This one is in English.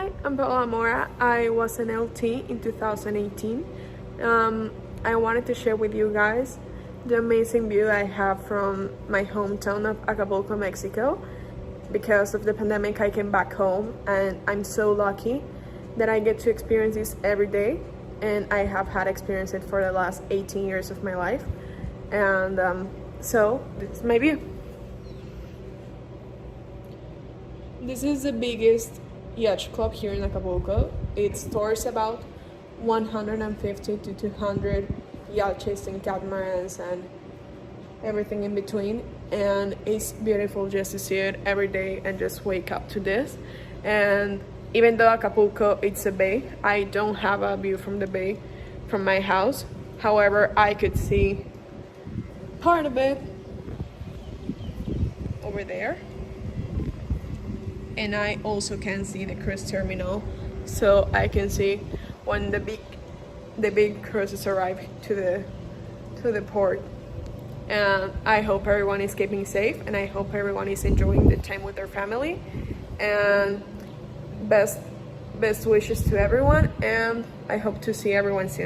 Hi, I'm Paola. I was an LT in 2018. I wanted to share with you guys the amazing view I have from my hometown of Acapulco, Mexico. Because of the pandemic, I came back home, and I'm so lucky that I get to experience this every day, and I have had experienced it for the last 18 years of my life. And so this is my view. This is the biggest yacht club here in Acapulco. It stores about 150 to 200 yachts and catamarans and everything in between, and it's beautiful just to see it every day and just wake up to this. And even though Acapulco it's a bay, I don't have a view from the bay from my house. However, I could see part of it over there, and I also can see the cruise terminal, so I can see when the big cruises arrive to the port. And I hope everyone is keeping safe, and I hope everyone is enjoying the time with their family, and best wishes to everyone, and I hope to see everyone soon.